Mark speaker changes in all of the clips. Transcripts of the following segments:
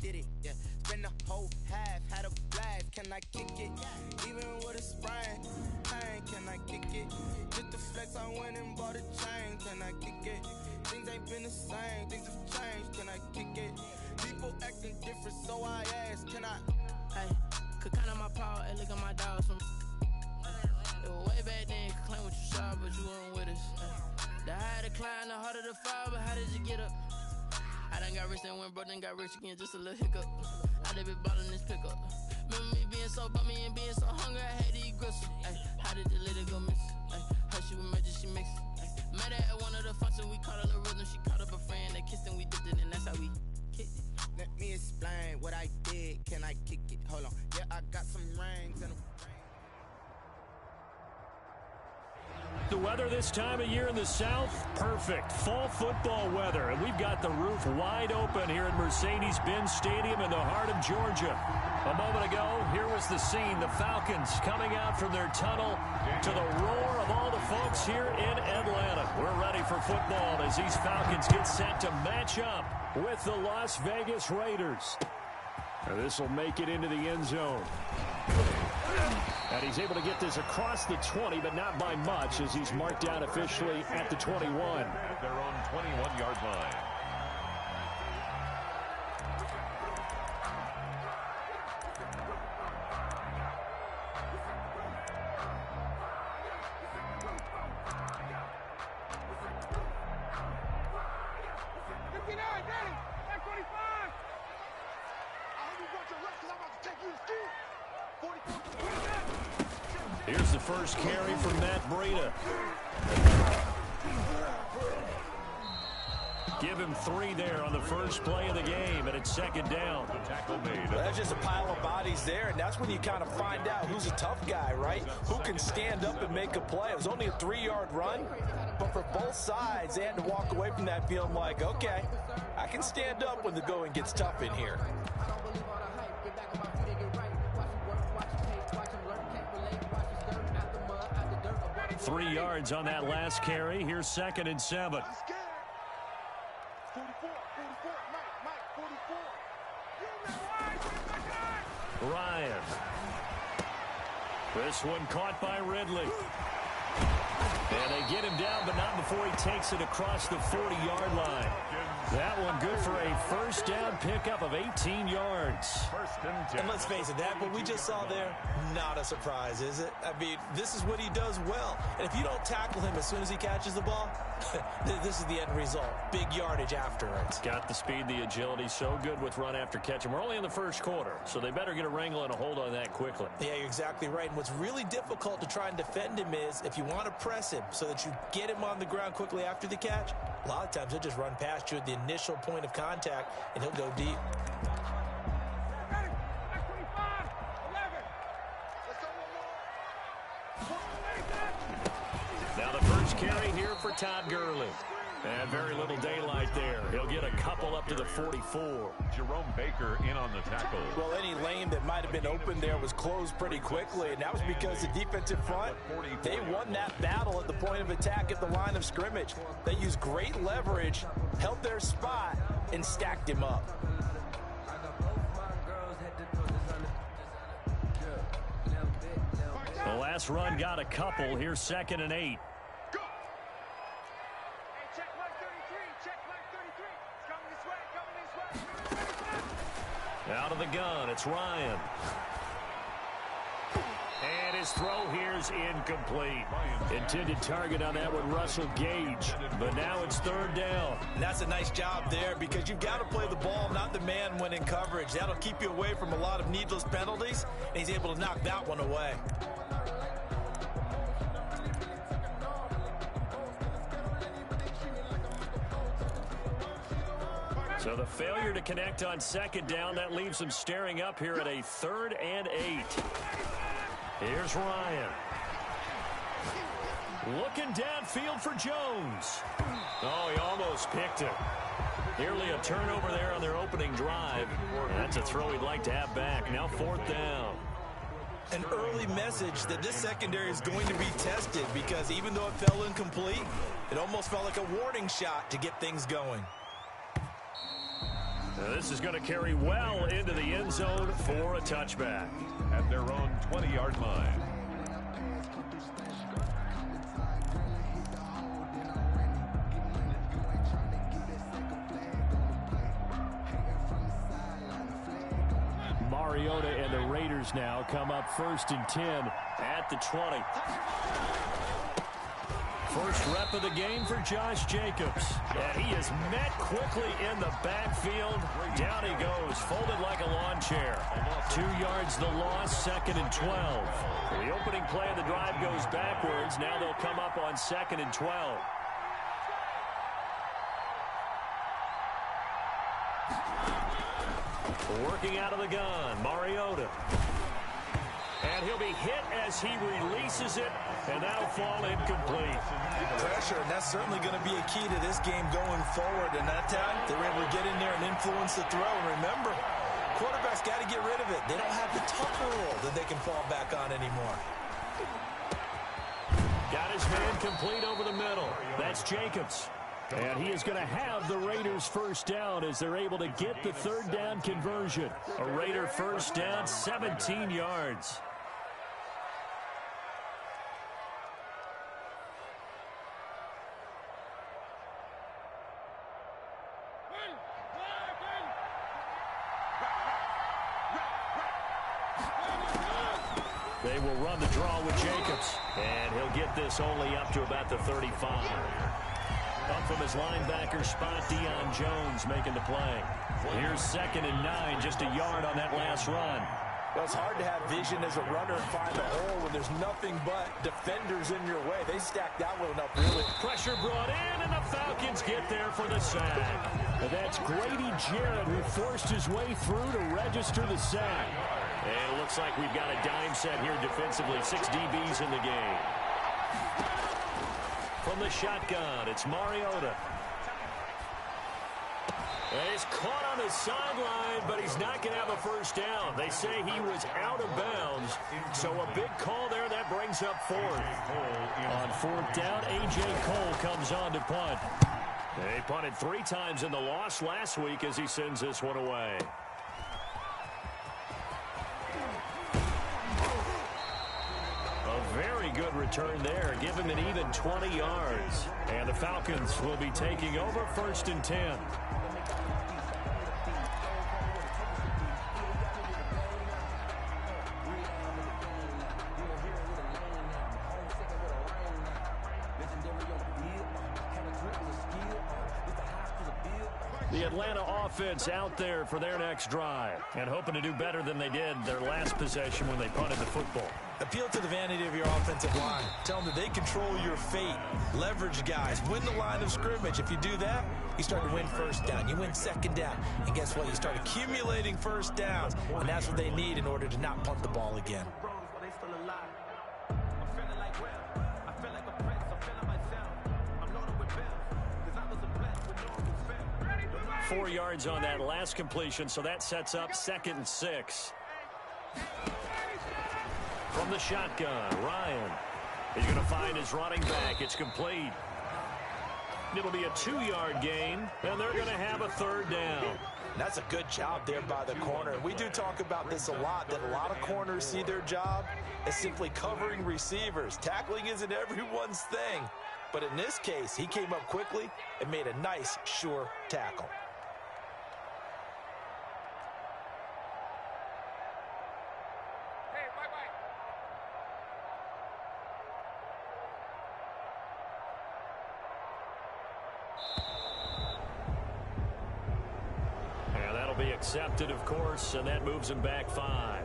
Speaker 1: did it, yeah. Spend the whole half, had a blast, can I kick it? Even with a sprain, pain, can I kick it? Just the flex, I went and bought a chain, can I kick it? Things ain't been the same, things have changed, can I kick it? People acting different, so I ask, can I?
Speaker 2: Hey, could count on my power, and look at my dogs from. It was way back then, could claim what you saw, but you weren't with us. The higher the climb, the harder the fall, but how did you get up? I done got rich and went broke, then got rich again, just a little hiccup. I done been ballin' this pickup. Remember me being so bummy and being so hungry, I had to eat gristle. Ay, how did the lady go miss? Ay, how she was magic, she mixed. Met her at one of the functions, we caught her the rhythm, she caught up a friend, they kissed and we dipped it, and that's how we kicked it.
Speaker 1: Let me explain what I did, can I kick it? Hold on, yeah, I got some rings and
Speaker 3: The weather this time of year in the South, perfect. Fall football weather, and we've got the roof wide open here at Mercedes-Benz Stadium in the heart of Georgia. A moment ago, here was the scene. The Falcons coming out from their tunnel to the roar of all the folks here in Atlanta. We're ready for football as these Falcons get set to match up with the Las Vegas Raiders. This will make it into the end zone. And he's able to get this across the 20, but not by much, as he's marked down officially at the 21.
Speaker 4: At their own 21-yard line.
Speaker 3: Here's the first carry from Matt Breida. Give him 3 there on the first play of the game, and it's second down.
Speaker 4: The tackle made.
Speaker 5: Well, that's just a pile of bodies there, and that's when you kind of find out who's a tough guy, right? Who can stand up and make a play. It was only a 3-yard run, but for both sides, they had to walk away from that feeling like, okay, I can stand up when the going gets tough in here.
Speaker 3: 3 yards on that last carry. Here's 2nd and 7. Ryan. This one caught by Ridley. And they get him down, but not before he takes it across the 40-yard line. That one good for a first down pickup of 18 yards.
Speaker 5: And let's face it, that what we just saw there, not a surprise, is it? I mean, this is what he does well. And if you don't tackle him as soon as he catches the ball, this is the end result. Big yardage afterwards.
Speaker 3: Got the speed, the agility, so good with run after catch. And we're only in the first quarter, so they better get a wrangle and a hold on that quickly.
Speaker 5: Yeah, you're exactly right. And what's really difficult to try and defend him is if you want to press him so that you get him on the ground quickly after the catch, a lot of times he'll just run past you at the initial point of contact, and he'll go deep.
Speaker 3: Now the first carry here for Todd Gurley. And very little daylight there. He'll get a couple up to the 44.
Speaker 4: Jerome Baker in on the tackle.
Speaker 5: Well, any lane that might have been open there was closed pretty quickly, and that was because the defensive front, they won that battle at the point of attack at the line of scrimmage. They used great leverage, held their spot, and stacked him up.
Speaker 3: The last run got a couple. Here's 2nd and 8. Out of the gun, it's Ryan. And his throw here's incomplete. Intended target on that one, Russell Gage. But now it's 3rd down.
Speaker 5: And that's a nice job there because you've got to play the ball, not the man when in coverage. That'll keep you away from a lot of needless penalties, and he's able to knock that one away.
Speaker 3: So the failure to connect on 2nd down, that leaves them staring up here at a 3rd and 8. Here's Ryan. Looking downfield for Jones. Oh, he almost picked it. Nearly a turnover there on their opening drive. That's a throw he'd like to have back. Now 4th down.
Speaker 5: An early message that this secondary is going to be tested because even though it fell incomplete, it almost felt like a warning shot to get things going.
Speaker 3: This is going to carry well into the end zone for a touchback.
Speaker 4: At their own 20-yard line.
Speaker 3: Mariota and the Raiders now come up 1st and 10 at the 20. First rep of the game for Josh Jacobs. And he is met quickly in the backfield. Down he goes, folded like a lawn chair. 2 yards the loss, 2nd and 12. The opening play of the drive goes backwards. Now they'll come up on 2nd and 12. Working out of the gun, Mariota. And he'll be hit as he releases it, and that'll fall incomplete.
Speaker 5: Pressure, and that's certainly going to be a key to this game going forward. And that time, they were able to get in there and influence the throw. And remember, quarterbacks got to get rid of it. They don't have the tougher role that they can fall back on anymore.
Speaker 3: Got his man complete over the middle. That's Jacobs. And he is going to have the Raiders first down as they're able to get the 3rd down conversion. A Raider first down, 17 yards. They will run the draw with Jacobs. And he'll get this only up to about the 35. Up from his linebacker spot, Deion Jones making the play. Here's 2nd and 9, just a yard on that last run.
Speaker 5: Well, it's hard to have vision as a runner and find a hole when there's nothing but defenders in your way. They stacked that one up really.
Speaker 3: Pressure brought in, and the Falcons get there for the sack. And that's Grady Jarrett who forced his way through to register the sack. And it looks like we've got a dime set here defensively. 6 DBs in the game. From the shotgun, it's Mariota. And he's caught on the sideline, but he's not going to have a first down. They say he was out of bounds. So a big call there. That brings up 4th. On 4th down, A.J. Cole comes on to punt. He punted 3 times in the loss last week as he sends this one away. Very good return there. Give him an even 20 yards. And the Falcons will be taking over 1st and 10. The Atlanta offense out there for their next drive and hoping to do better than they did their last possession when they punted the football.
Speaker 5: Appeal to the vanity of your offensive line. Tell them that they control your fate. Leverage guys. Win the line of scrimmage. If you do that, you start to win first down. You win 2nd down. And guess what? You start accumulating first downs. And that's what they need in order to not punt the ball again.
Speaker 3: 4 yards on that last completion, so that sets up 2nd and 6. From the shotgun, Ryan. He's going to find his running back. It's complete. It'll be a 2-yard gain, and they're going to have a 3rd down.
Speaker 5: That's a good job there by the corner. We do talk about this a lot, that a lot of corners see their job as simply covering receivers. Tackling isn't everyone's thing. But in this case, he came up quickly and made a nice, sure tackle.
Speaker 3: Be accepted, of course, and that moves him back 5.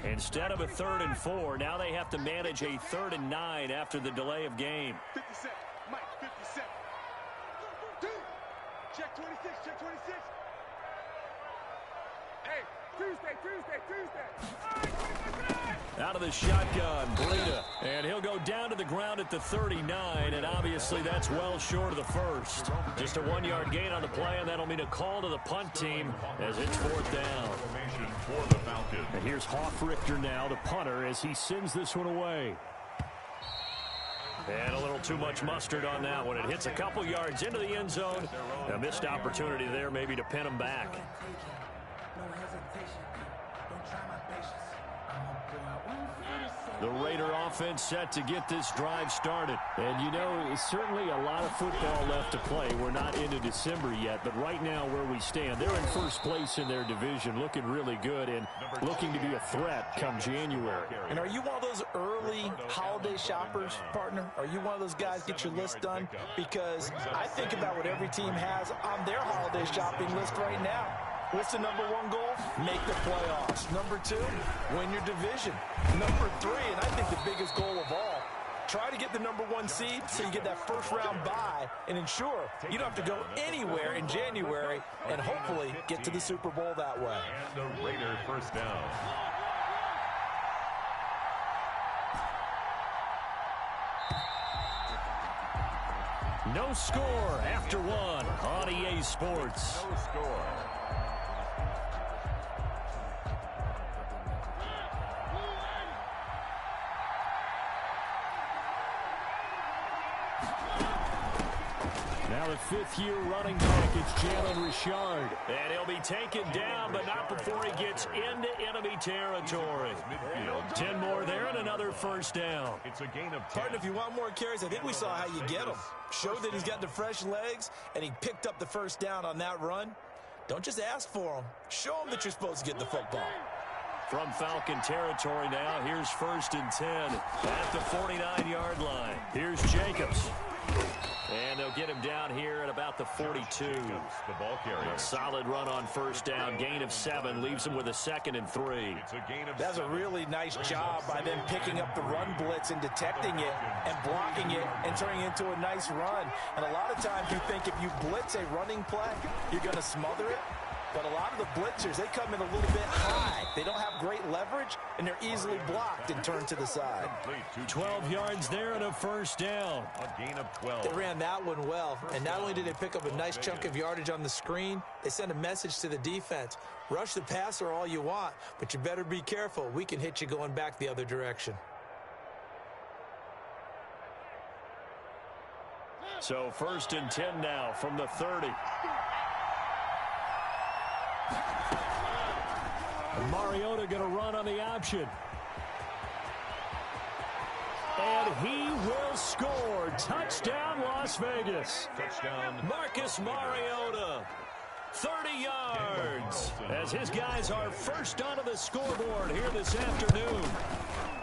Speaker 3: Instead of a 3rd and 4, now they have to manage a 3rd and 9 after the delay of game.
Speaker 6: 57, Mike, 57. Check 26, check 26. Hey,
Speaker 3: Out of the shotgun, Breida. And he'll go down to the ground at the 39, and obviously that's well short of the first. Just a 1-yard gain on the play, and that'll mean a call to the punt team as it's 4th down. And here's Hofrichter now, the punter, as he sends this one away. And a little too much mustard on that one. It hits a couple yards into the end zone. A missed opportunity there maybe to pin him back. The Raider offense set to get this drive started. And, you know, certainly a lot of football left to play. We're not into December yet, but right now where we stand, they're in first place in their division, looking really good and looking to be a threat come January.
Speaker 5: And are you one of those early holiday shoppers, partner? Are you one of those guys get your list done? Because I think about what every team has on their holiday shopping list right now. What's the number 1 goal? Make the playoffs. Number 2, win your division. Number 3, and I think the biggest goal of all, try to get the number 1 seed so you get that first-round bye and ensure you don't have to go anywhere in January and hopefully get to the Super Bowl that way.
Speaker 4: And the Raider first down.
Speaker 3: No score after 1 on EA Sports.
Speaker 4: No score.
Speaker 3: Now the 5th-year running back, it's Jalen Richard. And he'll be taken down, but not before he gets into enemy territory. 10 more there and another first down.
Speaker 4: It's a gain of 10.
Speaker 5: Partner, if you want more carries, I think we saw how you get them. Show that he's got the fresh legs, and he picked up the first down on that run. Don't just ask for them. Show them that you're supposed to get the football.
Speaker 3: From Falcon territory now, here's 1st and 10 at the 49-yard line. Here's Jacobs. And they'll get him down here at about the 42.
Speaker 4: The ball carrier.
Speaker 3: A solid run on first down. Gain of 7 leaves him with a 2nd and 3.
Speaker 4: It's a gain of
Speaker 5: That's
Speaker 4: 7.
Speaker 5: a really nice job by them picking up the run blitz and detecting it and blocking it and turning it into a nice run. And a lot of times you think if you blitz a running play, you're going to smother it. But a lot of the blitzers, they come in a little bit high. They don't have great leverage, and they're easily blocked and turned to the side.
Speaker 3: 12 yards there and a first down.
Speaker 4: A gain of 12.
Speaker 5: They ran that one well, and not only did they pick up a nice chunk of yardage on the screen, they sent a message to the defense. Rush the passer all you want, but you better be careful. We can hit you going back the other direction.
Speaker 3: So 1st and 10 now from the 30. Mariota going to run on the option. And he will score. Touchdown, Las Vegas.
Speaker 4: Touchdown.
Speaker 3: Marcus Mariota, 30 yards, as his guys are first onto the scoreboard here this afternoon.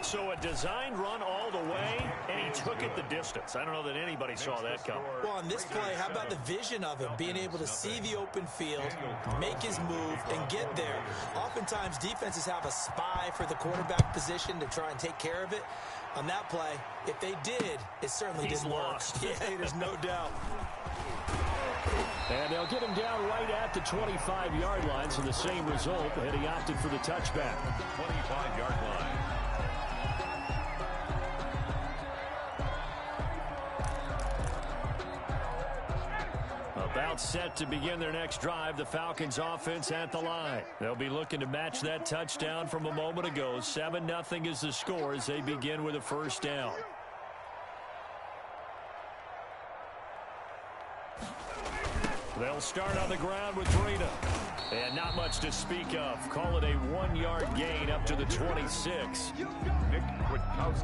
Speaker 3: So a designed run all the way, and he took it the distance. I don't know that anybody saw that coming.
Speaker 5: Well, on this play, how about the vision of him, being able to see the open field, make his move, and get there. Oftentimes, defenses have a spy for the quarterback position to try and take care of it. On that play, if they did, it certainly didn't work. Yeah, there's no doubt.
Speaker 3: And they'll get him down right at the 25-yard line, so the same result, and he opted for the touchback.
Speaker 4: 25-yard line.
Speaker 3: About set to begin their next drive, the Falcons offense at the line. They'll be looking to match that touchdown from a moment ago. 7-0 is the score as they begin with a first down. They'll start on the ground with Breida. And not much to speak of. Call it a 1-yard gain up to the 26.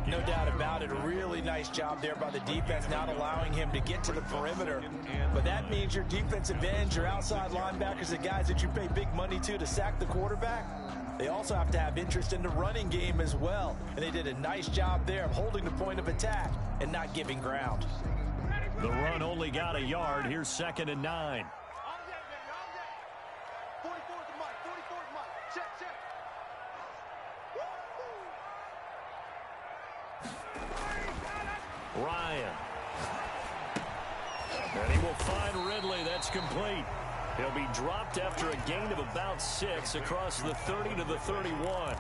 Speaker 5: No doubt about it. A really nice job there by the defense, not allowing him to get to the perimeter. But that means your defensive ends, your outside linebackers, the guys that you pay big money to sack the quarterback, they also have to have interest in the running game as well. And they did a nice job there of holding the point of attack and not giving ground.
Speaker 3: The run only got a yard. Here's 2nd and 9. Ryan. And he will find Ridley. That's complete. He'll be dropped after a gain of about 6 across the 30 to the 31.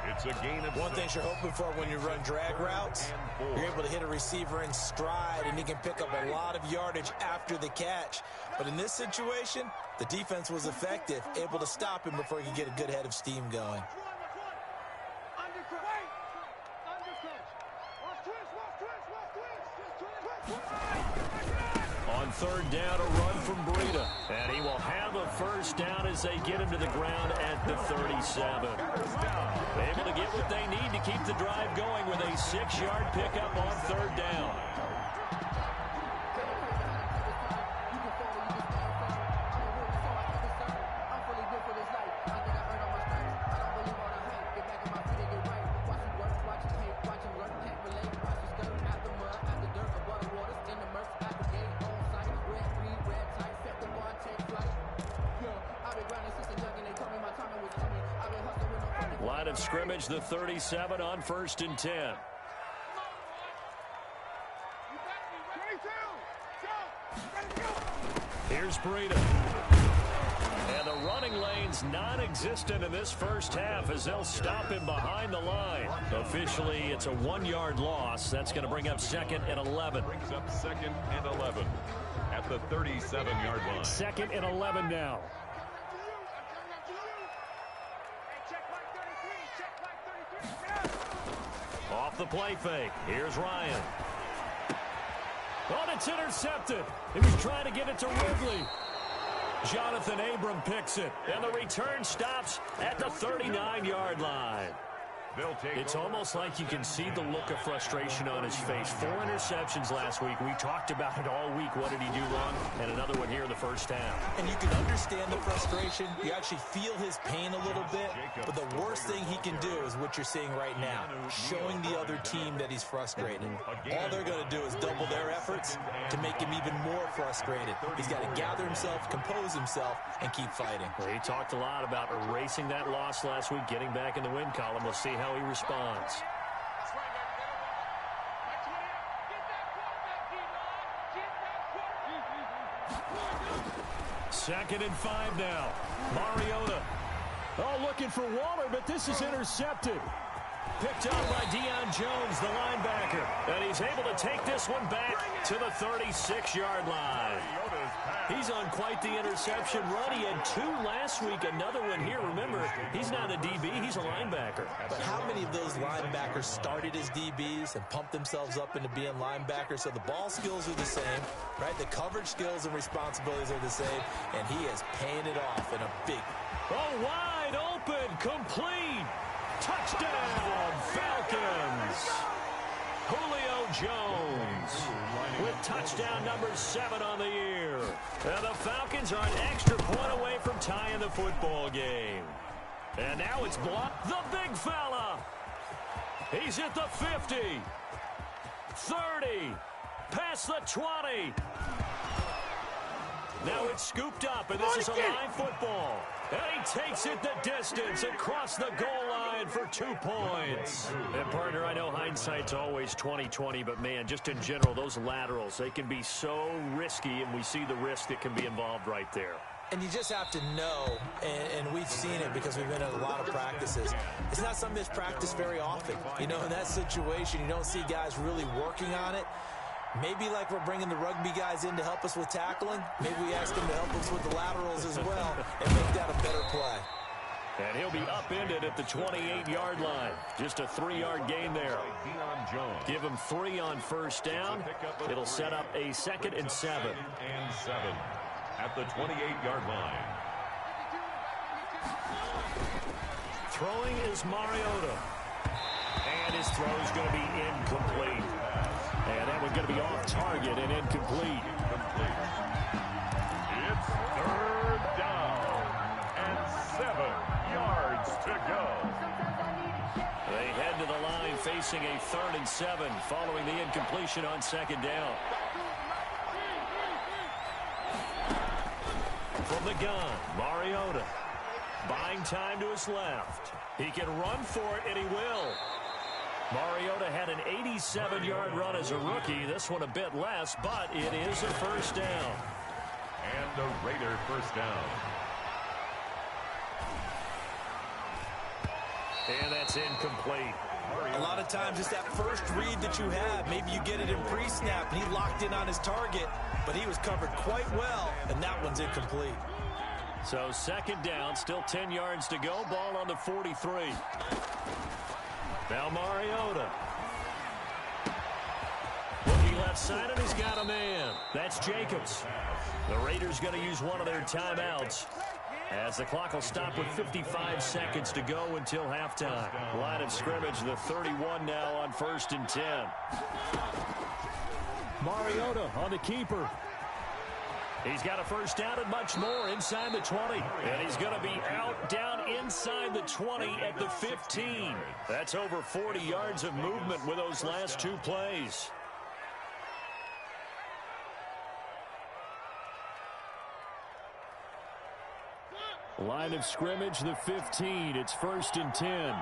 Speaker 4: It's a gain of
Speaker 5: One thing you're hoping for when you run drag routes, you're able to hit a receiver in stride, and he can pick up a lot of yardage after the catch. But in this situation, the defense was effective, able to stop him before he could get a good head of steam going.
Speaker 3: On third down, a run from Breida. And he will have a first down as they get him to the ground at the 37. Able to get what they need to keep the drive going with a 6-yard pickup on third down. Line of scrimmage, the 37 on 1st and 10. Here's Breida. And the running lane's non-existent in this first half as they'll stop him behind the line. Officially, it's a 1-yard loss. That's going to bring up 2nd and 11.
Speaker 4: Brings up 2nd and 11 at the 37-yard line.
Speaker 3: 2nd and 11 now. Off the play fake. Here's Ryan. Oh, it's intercepted. He was trying to get it to Ridley. Jonathan Abram picks it, and the return stops at the 39-yard line. It's almost like you can see the look of frustration on his face. 4 interceptions last week. We talked about it all week. What did he do wrong? And another one here in the first half.
Speaker 5: And you can understand the frustration. You actually feel his pain a little bit. But the worst thing he can do is what you're seeing right now, showing the other team that he's frustrated. All they're going to do is double their efforts to make him even more frustrated. He's got to gather himself, compose himself, and keep fighting.
Speaker 3: Well, he talked a lot about erasing that loss last week, getting back in the win column. We'll see how he responds. Second and 5 now. Mariota. Oh, looking for Waller, but this is intercepted. Picked up by Deion Jones, the linebacker. And he's able to take this one back to the 36-yard line. He's on quite the interception run. He had 2 last week, another one here. Remember, he's not a DB, he's a linebacker.
Speaker 5: But how many of those linebackers started as DBs and pumped themselves up into being linebackers? So the ball skills are the same, right? The coverage skills and responsibilities are the same, and he is paying it off in a big...
Speaker 3: Oh, wide open, complete. Touchdown, Falcons. Julio Jones with touchdown number 7 on the year. And the Falcons are an extra point away from tying the football game. And now it's blocked. The big fella. He's at the 50. 30. Past the 20. Now it's scooped up, and this is a live football. And he takes it the distance across the goal line for 2 points. And, partner, I know hindsight's always 20/20, but, man, just in general, those laterals, they can be so risky, and we see the risk that can be involved right there.
Speaker 5: And you just have to know, and we've seen it because we've been at a lot of practices. It's not something that's practiced very often. You know, in that situation, you don't see guys really working on it. Maybe like we're bringing the rugby guys in to help us with tackling. Maybe we ask them to help us with the laterals as well and make that a better play.
Speaker 3: And he'll be upended at the 28-yard line. Just a 3-yard gain there. Give him 3 on first down. It'll set up a 2nd and 7.
Speaker 4: At the 28-yard line.
Speaker 3: Throwing is Mariota. And his throw is going to be incomplete. And that one's going to be off target and incomplete.
Speaker 4: It's 3rd down and 7 yards to go.
Speaker 3: They head to the line facing a 3rd and 7 following the incompletion on 2nd down. From the gun, Mariota. Buying time to his left. He can run for it, and he will. Mariota had an 87-yard run as a rookie. This one a bit less, but it is a first down.
Speaker 4: And the Raider first down.
Speaker 3: And that's incomplete.
Speaker 5: A lot of times it's that first read that you have. Maybe you get it in pre-snap, and he locked in on his target, but he was covered quite well, and that one's incomplete.
Speaker 3: So second down, still 10 yards to go. Ball on the 43. Now Mariota. Looking left side, and he's got a man. That's Jacobs. The Raiders going to use one of their timeouts, as the clock will stop with 55 seconds to go until halftime. Line of scrimmage, the 31 now on 1st and 10. Mariota on the keeper. He's got a first down and much more inside the 20. And he's going to be out down inside the 20 at the 15. That's over 40 yards of movement with those last two plays. Line of scrimmage, the 15. It's 1st and 10.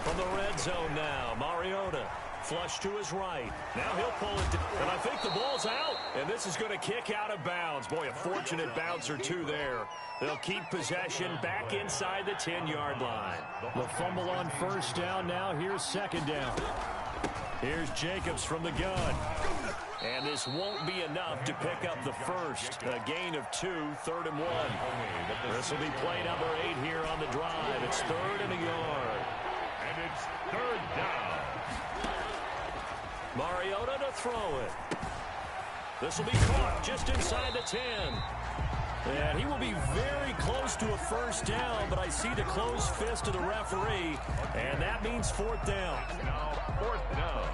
Speaker 3: From the red zone now, Mariota. Flush to his right. Now he'll pull it down. And I think the ball's out. And this is going to kick out of bounds. Boy, a fortunate bounce or two there. They'll keep possession back inside the 10-yard line. The fumble on first down now. Here's second down. Here's Jacobs from the gun. And this won't be enough to pick up the first. A gain of 2, 3rd and 1. This will be play number 8 here on the drive. It's 3rd and a yard.
Speaker 4: And it's 3rd down.
Speaker 3: Mariota to throw it. This will be caught just inside the 10. And he will be very close to a first down, but I see the closed fist of the referee, and that means 4th down.
Speaker 4: Now 4th down.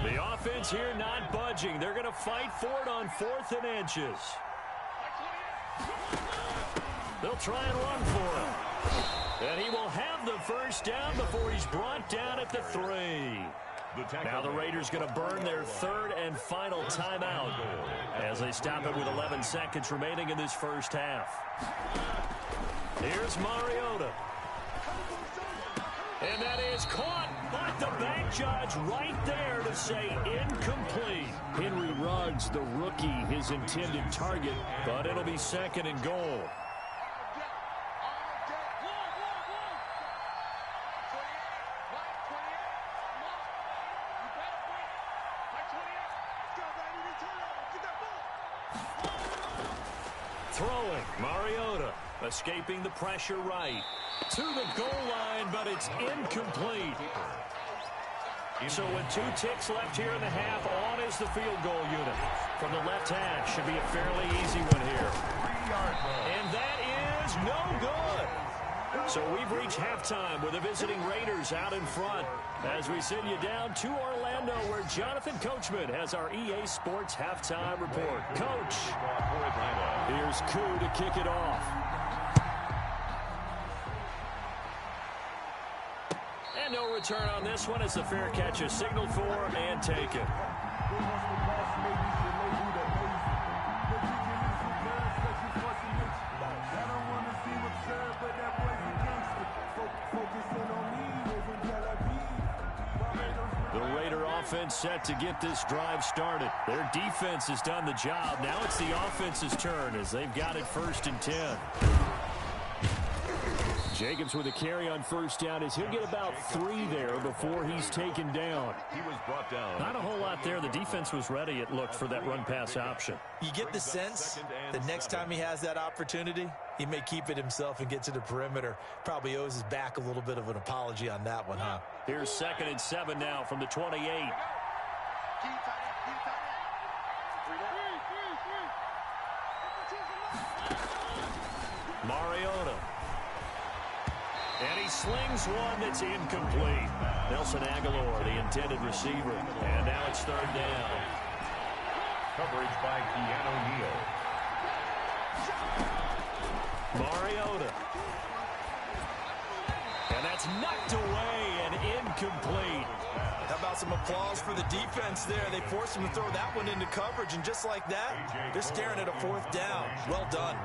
Speaker 3: The offense here not budging. They're going to fight for it on 4th and inches. They'll try and run for it. And he will have the first down before he's brought down at the 3. Now the Raiders going to burn their 3rd and final timeout as they stop it with 11 seconds remaining in this first half. Here's Mariota. And that is caught, but the back judge right there to say incomplete. Henry Ruggs, the rookie, his intended target, but it'll be 2nd and goal. Throwing, Mariota, escaping the pressure right. To the goal line, but it's incomplete. So with 2 ticks left here in the half, on is the field goal unit. From the left hash, should be a fairly easy one here. And that is no good. So we've reached halftime with the visiting Raiders out in front as we send you down to Orlando, where Jonathan Coachman has our EA Sports halftime report. Coach, here's Koo to kick it off. And no return on this one as the fair catch is signaled for and taken. The Raider offense set to get this drive started. Their defense has done the job. Now it's the offense's turn as they've got it 1st and 10. Jacobs with a carry on first down as he'll get about 3 there before he's taken down.
Speaker 4: He was brought down.
Speaker 3: Not a whole lot there. The defense was ready, it looked, for that run-pass option.
Speaker 5: You get the sense that next time he has that opportunity, he may keep it himself and get to the perimeter. Probably owes his back a little bit of an apology on that one, huh?
Speaker 3: Here's 2nd and 7 now from the 28. Mariota. And he slings one that's incomplete. Nelson Aguilar, the intended receiver. And now it's 3rd down.
Speaker 4: Coverage by Keanu Neal.
Speaker 3: Mariota. And that's knocked away and incomplete.
Speaker 5: How about some applause for the defense there? They forced him to throw that one into coverage, and just like that, they're staring at a 4th down. Well done.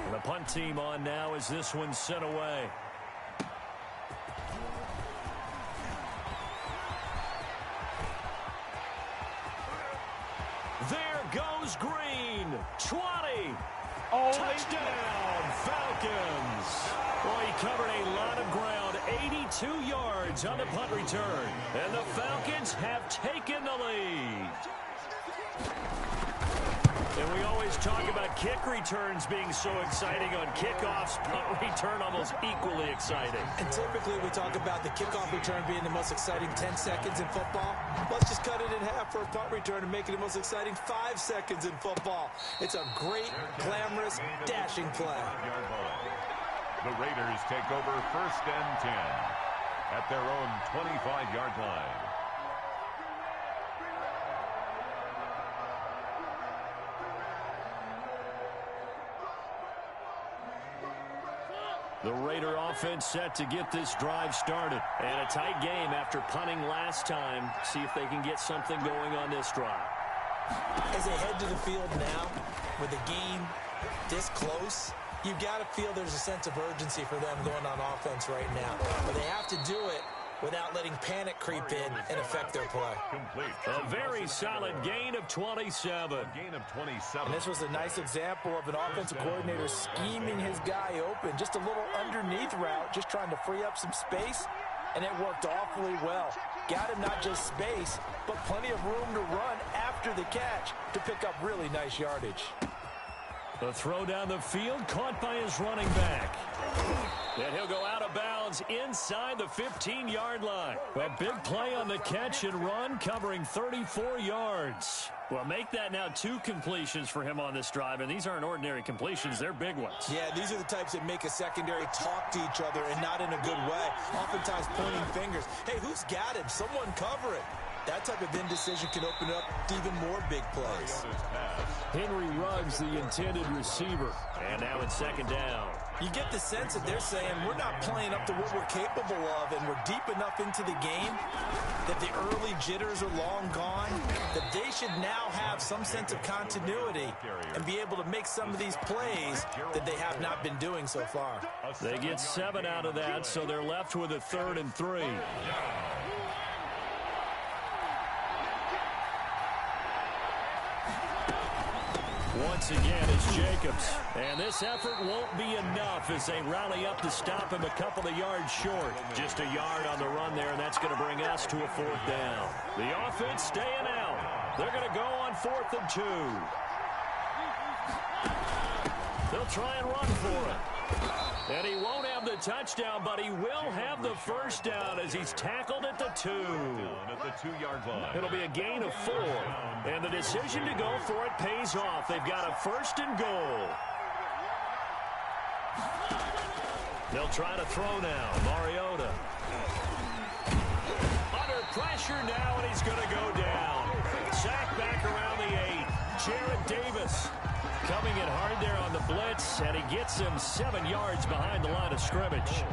Speaker 3: And the punt team on now as this one's sent away. There goes Green. 20. Touchdown, Falcons. Boy, he covered a lot of ground. 82 yards on the punt return. And the Falcons have taken the lead. And we always talk about kick returns being so exciting on kickoffs. Punt return almost equally exciting.
Speaker 5: And typically we talk about the kickoff return being the most exciting 10 seconds in football. Let's just cut it in half for a punt return and make it the most exciting 5 seconds in football. It's a great, glamorous, dashing play.
Speaker 4: The Raiders take over 1st and 10 at their own 25-yard line.
Speaker 3: The Raider offense set to get this drive started. And a tight game after punting last time. See if they can get something going on this drive.
Speaker 5: As they head to the field now, with the game this close, you've got to feel there's a sense of urgency for them going on offense right now. But they have to do it without letting panic creep in and affect their play.
Speaker 3: A very solid gain of 27.
Speaker 5: And this was a nice example of an offensive coordinator scheming his guy open. Just a little underneath route, just trying to free up some space, and it worked awfully well. Got him not just space, but plenty of room to run after the catch to pick up really nice yardage.
Speaker 3: The throw down the field, caught by his running back. And he'll go out of bounds inside the 15-yard line. A big play on the catch and run, covering 34 yards. Well, make that now 2 completions for him on this drive, and these aren't ordinary completions. They're big ones.
Speaker 5: Yeah, these are the types that make a secondary talk to each other and not in a good way. Oftentimes pointing fingers. Hey, who's got him? Someone cover it. That type of indecision can open up even more big plays.
Speaker 3: Henry Ruggs, the intended receiver. And now it's 2nd down.
Speaker 5: You get the sense that they're saying we're not playing up to what we're capable of, and we're deep enough into the game that the early jitters are long gone, that they should now have some sense of continuity and be able to make some of these plays that they have not been doing so far.
Speaker 3: They get 7 out of that, so they're left with a 3rd and 3. Once again, it's Jacobs. And this effort won't be enough as they rally up to stop him a couple of yards short. Just a yard on the run there, and that's going to bring us to a 4th down. The offense staying out. They're going to go on 4th and 2. They'll try and run for it. And he won't have the touchdown, but he will have the 1st down as he's tackled at the 2.
Speaker 4: At the 2-yard line.
Speaker 3: It'll be a gain of 4. And the decision to go for it pays off. They've got a 1st and goal. They'll try to throw now. Mariota. Under pressure now, and he's going to go down. Sack back around the 8. Jared Davis. Coming in hard there on the blitz, and he gets him 7 yards behind the line of scrimmage.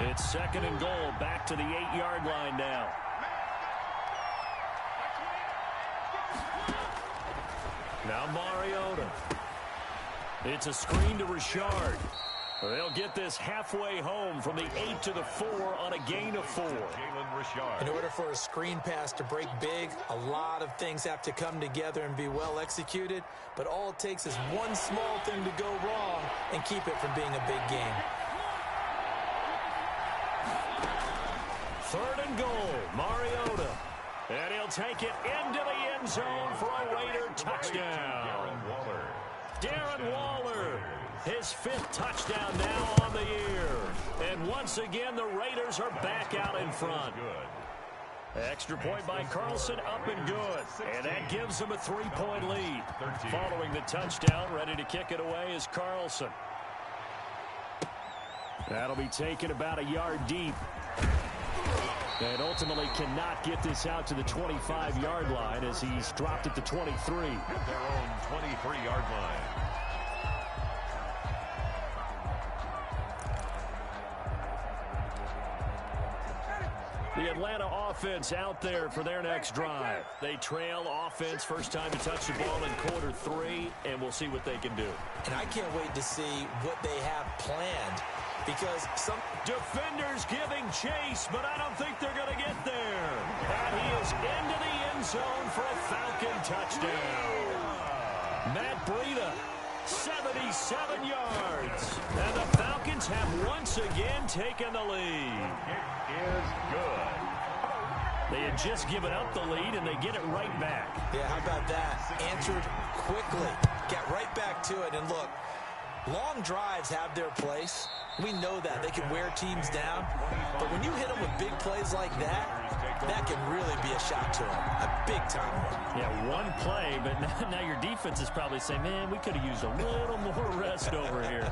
Speaker 3: It's 2nd and goal, back to the 8-yard line now. Now Mariota. It's a screen to Richard. They'll get this halfway home from the 8 to the 4 on a gain of 4.
Speaker 5: In order for a screen pass to break big, a lot of things have to come together and be well executed, but all it takes is one small thing to go wrong and keep it from being a big game.
Speaker 3: 3rd and goal, Mariota. And he'll take it into the end zone for a Raider touchdown. Darren Waller. His 5th touchdown now on the year. And once again, the Raiders are back out in front. Extra point by Carlson, up and good. And that gives them a 3-point lead. Following the touchdown, ready to kick it away is Carlson. That'll be taken about a yard deep. And ultimately cannot get this out to the 25-yard line as he's dropped at the 23.
Speaker 4: At their own 23-yard line.
Speaker 3: The Atlanta offense out there for their next drive. They trail offense, first time to touch the ball in quarter 3, and we'll see what they can do.
Speaker 5: And I can't wait to see what they have planned, because some
Speaker 3: defenders giving chase, but I don't think they're going to get there. And he is into the end zone for a Falcon touchdown. Matt Breida, 77 yards. And the Falcons have once again taken the lead.
Speaker 4: It is good.
Speaker 3: They had just given up the lead, and they get it right back.
Speaker 5: Yeah, how about that? Answered quickly. Got right back to it. And look, long drives have their place. We know that. They can wear teams down. But when you hit them with big plays like that, that can really be a shot to them. A big-time one.
Speaker 3: Yeah, one play, but now your defense is probably saying, man, we could have used a little more rest over here.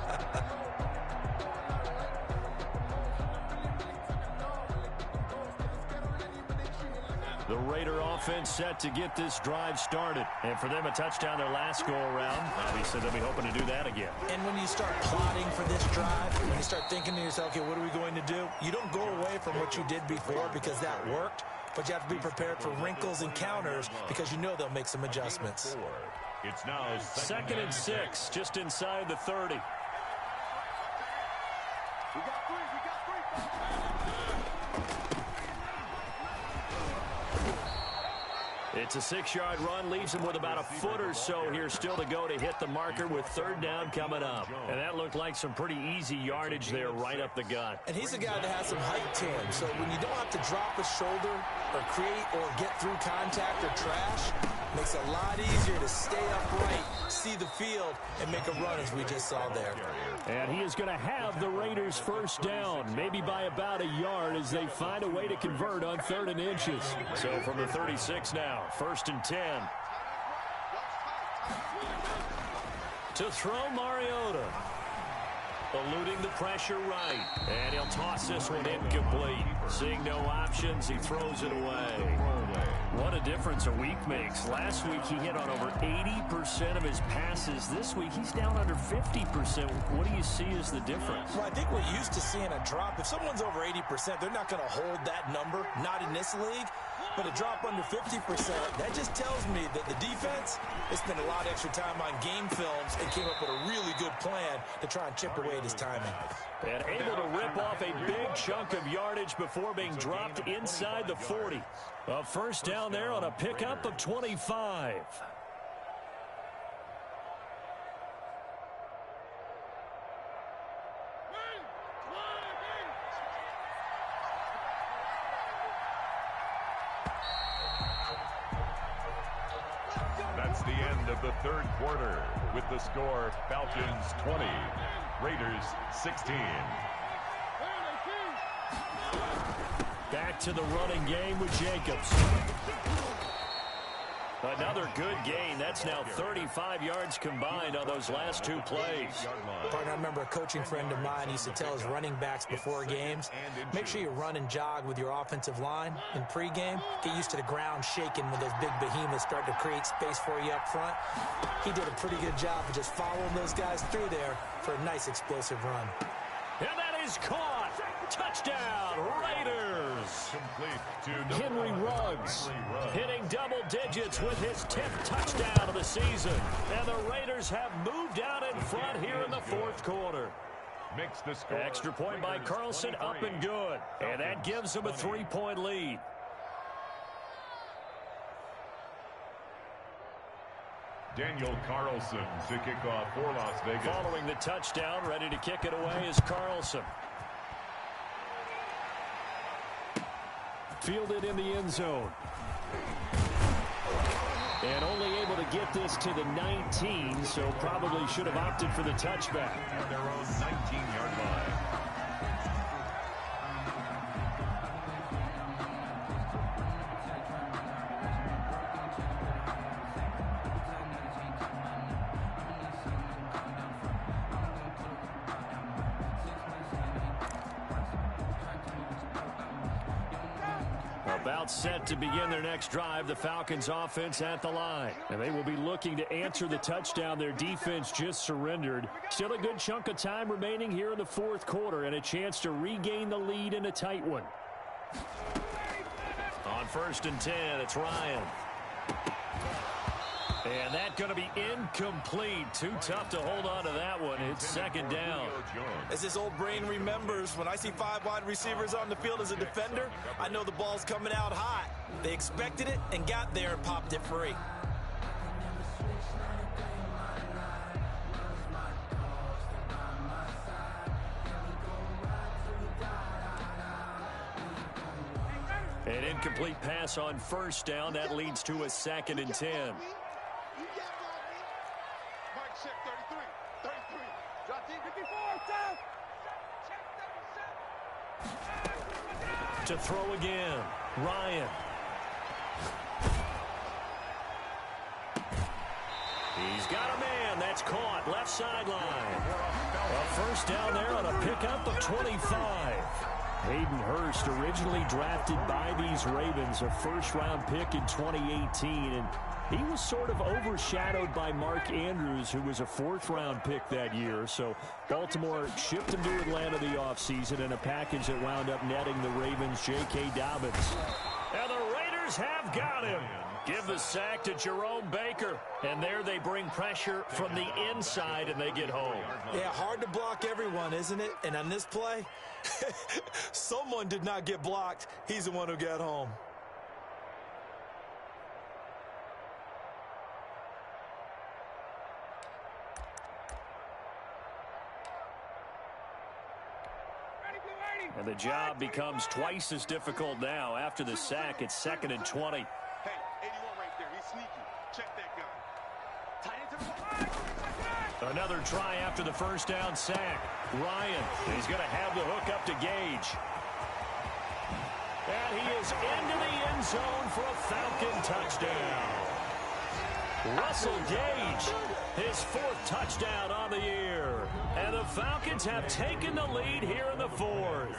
Speaker 3: The Raider offense set to get this drive started. And for them, a touchdown their last go-around. Obviously, they'll be hoping to do that again.
Speaker 5: And when you start plotting for this drive, when you start thinking to yourself, okay, what are we going to do? You don't go away from what you did before because that worked, but you have to be prepared for wrinkles and counters because you know they'll make some adjustments.
Speaker 4: It's now
Speaker 3: second and 6, just inside the 30.
Speaker 6: We got three.
Speaker 3: It's a 6-yard run, leaves him with about a foot or so here still to go to hit the marker with third down coming up. And that looked like some pretty easy yardage there right up the gut.
Speaker 5: And he's a guy that has some height to him, so when you don't have to drop a shoulder or create or get through contact or trash, makes it a lot easier to stay upright, see the field, and make a run as we just saw there.
Speaker 3: And he is going to have the Raiders first down, maybe by about a yard as they find a way to convert on 3rd and inches. So from the 36 now, 1st and 10. To throw Mariota. Eluding the pressure right. And he'll toss this one incomplete. Seeing no options, he throws it away. What a difference a week makes. Last week he hit on over 80% of his passes. This week he's down under 50%. What do you see as the difference?
Speaker 5: Well, I think we're used to seeing a drop. If someone's over 80%, they're not going to hold that number. Not in this league. But a drop under 50%, that just tells me that the defense has spent a lot of extra time on game films and came up with a really good plan to try and chip away at his timing.
Speaker 3: And able to rip off a big chunk of yardage before being dropped inside the 40. A first down there on a pickup of 25.
Speaker 4: That's the end of the 3rd quarter with the score Falcons 20, Raiders 16.
Speaker 3: Back to the running game with Jacobs. Another good gain. That's now 35 yards combined on those last 2 plays.
Speaker 5: Partner, I remember a coaching friend of mine used to tell his running backs before games, make sure you run and jog with your offensive line in pregame. Get used to the ground shaking when those big behemoths start to create space for you up front. He did a pretty good job of just following those guys through there for a nice explosive run.
Speaker 3: And that is caught. Touchdown, Raiders. Henry Ruggs hitting double digits with his 10th touchdown of the season. And the Raiders have moved out in front here in the 4th quarter.
Speaker 4: Makes the score.
Speaker 3: Extra point by Carlson, up and good. And that gives them a 3-point lead.
Speaker 4: Daniel Carlson to kick off for Las Vegas.
Speaker 3: Following the touchdown, ready to kick it away is Carlson. Fielded in the end zone. And only able to get this to the 19, so probably should have opted for the touchback.
Speaker 4: At their own 19-yard line.
Speaker 3: About set to begin their next drive, the Falcons offense at the line. And they will be looking to answer the touchdown their defense just surrendered. Still a good chunk of time remaining here in the 4th quarter and a chance to regain the lead in a tight one. On 1st and 10, it's Ryan. And that's going to be incomplete. Too tough to hold on to that one. It's second down.
Speaker 5: As this old brain remembers, when I see 5 wide receivers on the field as a defender, I know the ball's coming out hot. They expected it and got there and popped it free.
Speaker 3: An incomplete pass on first down. That leads to a 2nd and 10. To throw again, Ryan. He's got a man. That's caught. Left sideline. A first down there on a pickup of 25. Hayden Hurst, originally drafted by these Ravens, a first-round pick in 2018, and he was sort of overshadowed by Mark Andrews, who was a 4th-round pick that year. So Baltimore shipped him to Atlanta the offseason in a package that wound up netting the Ravens J.K. Dobbins. And the Raiders have got him. Give the sack to Jerome Baker. And there they bring pressure from the inside, and they get home.
Speaker 5: Yeah, hard to block everyone, isn't it? And on this play, someone did not get blocked. He's the one who got home.
Speaker 3: And the job becomes twice as difficult now. After the sack, it's 2nd and 20.
Speaker 6: Hey, 81 right there. He's sneaky. Check that guy. Tight into the line.
Speaker 3: Another try after the first down sack. Ryan, he's going to have the hook up to Gage. And he is into the end zone for a Falcon touchdown. Russell Gage, his 4th touchdown on the year. And the Falcons have taken the lead here in the 4th.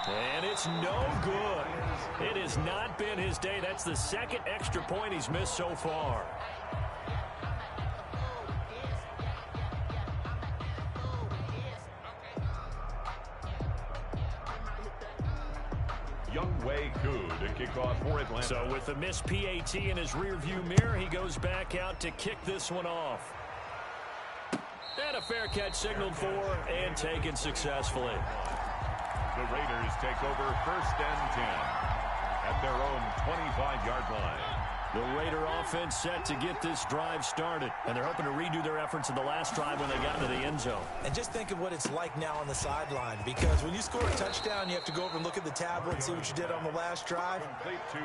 Speaker 3: And it's no good. It has not been his day. That's the 2nd extra point he's missed so far.
Speaker 4: To kick off for Atlanta.
Speaker 3: So with the missed PAT in his rearview mirror, he goes back out to kick this one off. And a fair catch signaled for and taken successfully.
Speaker 4: The Raiders take over 1st and 10 at their own 25-yard line.
Speaker 3: The Raider offense set to get this drive started, and they're hoping to redo their efforts in the last drive when they got into the end zone.
Speaker 5: And just think of what it's like now on the sideline, because when you score a touchdown, you have to go over and look at the tablet and see what you did on the last drive.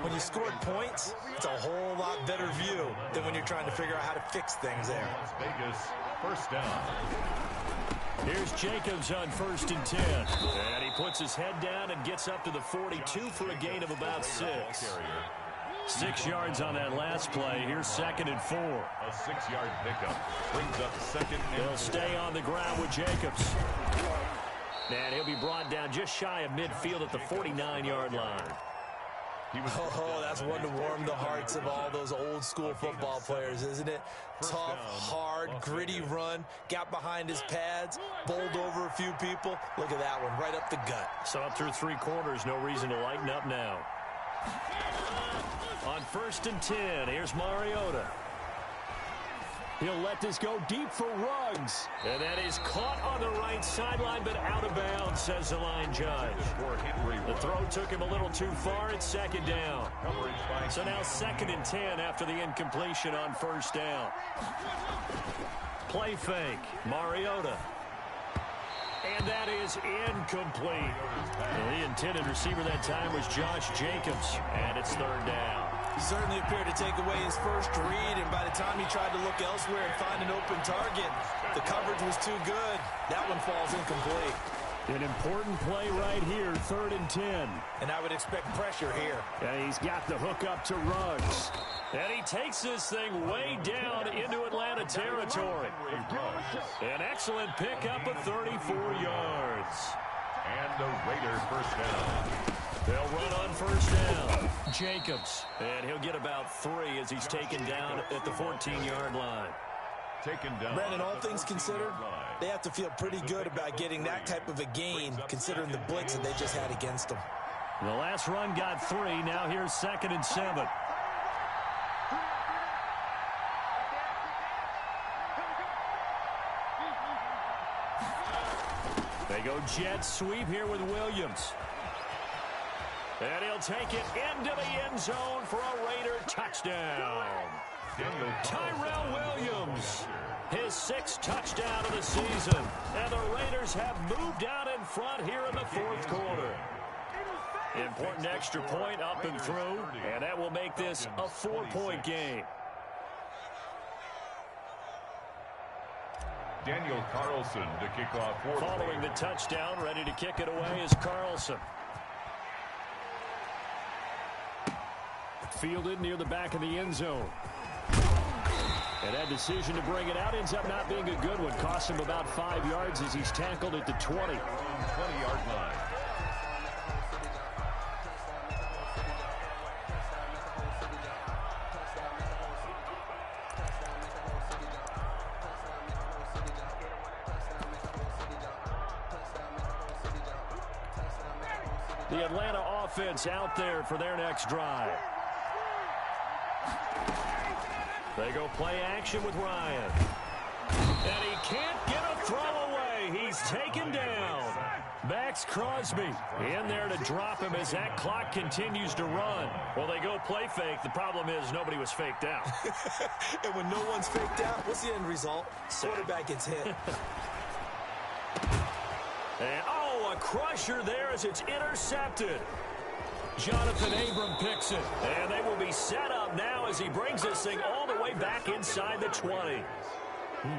Speaker 5: When you scored points, it's a whole lot better view than when you're trying to figure out how to fix things there.
Speaker 4: Las Vegas, 1st down.
Speaker 3: Here's Jacobs on 1st and 10. And he puts his head down and gets up to the 42 for a gain of about 6. 6 yards on that last play. Here's 2nd and 4.
Speaker 4: A 6-yard pickup brings up 2nd and 4.
Speaker 3: He'll stay on the ground with Jacobs. And he'll be brought down just shy of midfield at the 49-yard line.
Speaker 5: Oh, that's one to warm the hearts of all those old school football players, isn't it? Tough, hard, gritty run, got behind his pads, bowled over a few people. Look at that one, right up the gut.
Speaker 3: So up through 3 quarters, no reason to lighten up now. On 1st and 10, here's Mariota. He'll let this go deep for Ruggs. And that is caught on the right sideline, but out of bounds, says the line judge. The throw took him a little too far. It's 2nd down. So now 2nd and 10 after the incompletion on 1st down. Play fake. Mariota. And that is incomplete. The intended receiver that time was Josh Jacobs. And it's 3rd down.
Speaker 5: Certainly appeared to take away his first read, and by the time he tried to look elsewhere and find an open target, the coverage was too good. That one falls incomplete.
Speaker 3: An important play right here, 3rd and 10.
Speaker 5: And I would expect pressure here.
Speaker 3: And he's got the hook up to Ruggs. And he takes this thing way down into Atlanta territory. An excellent pickup of 34 yards.
Speaker 4: And the Raider 1st down.
Speaker 3: They'll run on 1st down. Jacobs. And he'll get about 3 as he's taken down at the 14-yard line.
Speaker 4: Taken down.
Speaker 5: Brandon, all things considered, they have to feel pretty good about getting that type of a gain, considering the blitz that they just had against them.
Speaker 3: The last run got 3. Now here's 2nd and 7. They go jet sweep here with Williams. And he'll take it into the end zone for a Raider touchdown. Tyrell Williams, his 6th touchdown of the season. And the Raiders have moved out in front here in the 4th quarter. Important extra point up and through, and that will make this a 4-point game.
Speaker 4: Daniel Carlson to kick off.
Speaker 3: Following the touchdown, ready to kick it away is Carlson. Fielded near the back of the end zone. And that decision to bring it out ends up not being a good one. Cost him about 5 yards as he's tackled at the 20.
Speaker 4: 20-yard line.
Speaker 3: The Atlanta offense out there for their next drive. They go play action with Ryan. And he can't get a throw away. He's taken down. Max Crosby in there to drop him as that clock continues to run. Well, they go play fake. The problem is nobody was faked out.
Speaker 5: And when no one's faked out, what's the end result? Quarterback gets hit.
Speaker 3: And, oh, a crusher there as it's intercepted. Jonathan Abram picks it. And they will be set up now as he brings this thing all the way back inside the 20.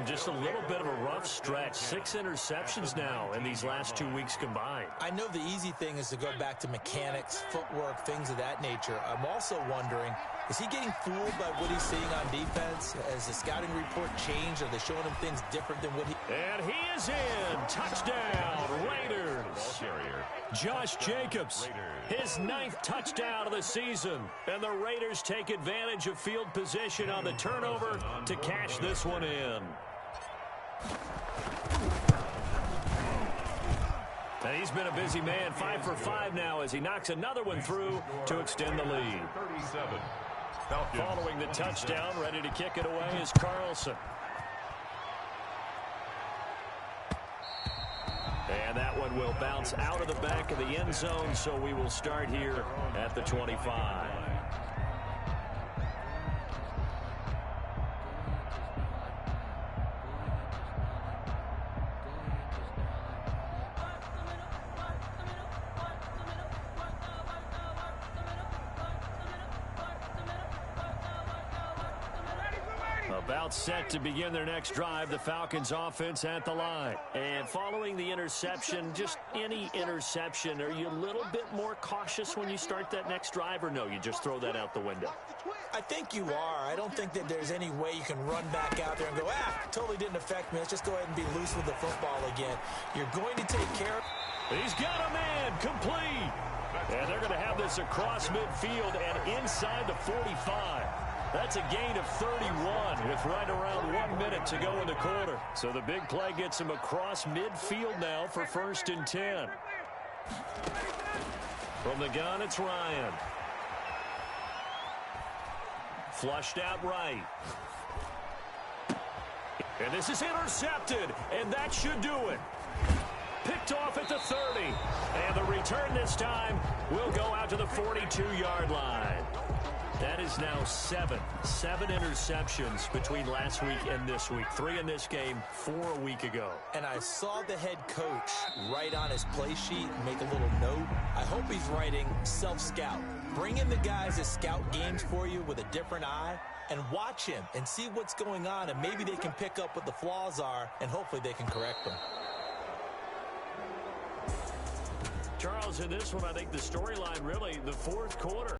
Speaker 3: Just a little bit of a rough stretch. 6 interceptions now in these last 2 weeks combined.
Speaker 5: I know the easy thing is to go back to mechanics, footwork, things of that nature. I'm also wondering, is he getting fooled by what he's seeing on defense? Has the scouting report changed? Are they showing him things different than what he...
Speaker 3: And he is in. Touchdown, Raiders. Josh Jacobs, his 9th touchdown of the season. And the Raiders take advantage of field position on the turnover to cash this one in. And he's been a busy man, 5 for 5 now as he knocks another one through to extend the lead.
Speaker 4: 37.
Speaker 3: Following the touchdown, ready to kick it away is Carlson. And that one will bounce out of the back of the end zone, so we will start here at the 25. About set to begin their next drive, the Falcons offense at the line. And following the interception, just any interception, are you a little bit more cautious when you start that next drive, or no, you just throw that out the window?
Speaker 5: I think you are. I don't think that there's any way you can run back out there and go, totally didn't affect me. Let's just go ahead and be loose with the football again. You're going to take care of...
Speaker 3: He's got a man, complete. And they're going to have this across midfield and inside the 45. That's a gain of 31 with right around 1 minute to go in the quarter. So the big play gets him across midfield now for 1st and 10. From the gun, it's Ryan. Flushed out right. And this is intercepted, and that should do it. Picked off at the 30. And the return this time will go out to the 42-yard line. That is now 7 interceptions between last week and this week. 3 in this game, 4 a week ago.
Speaker 5: And I saw the head coach write on his play sheet, make a little note. I hope he's writing self-scout. Bring in the guys that scout games for you with a different eye and watch him and see what's going on, and maybe they can pick up what the flaws are, and hopefully they can correct them.
Speaker 3: Charles, in this one, I think the storyline really, the 4th quarter.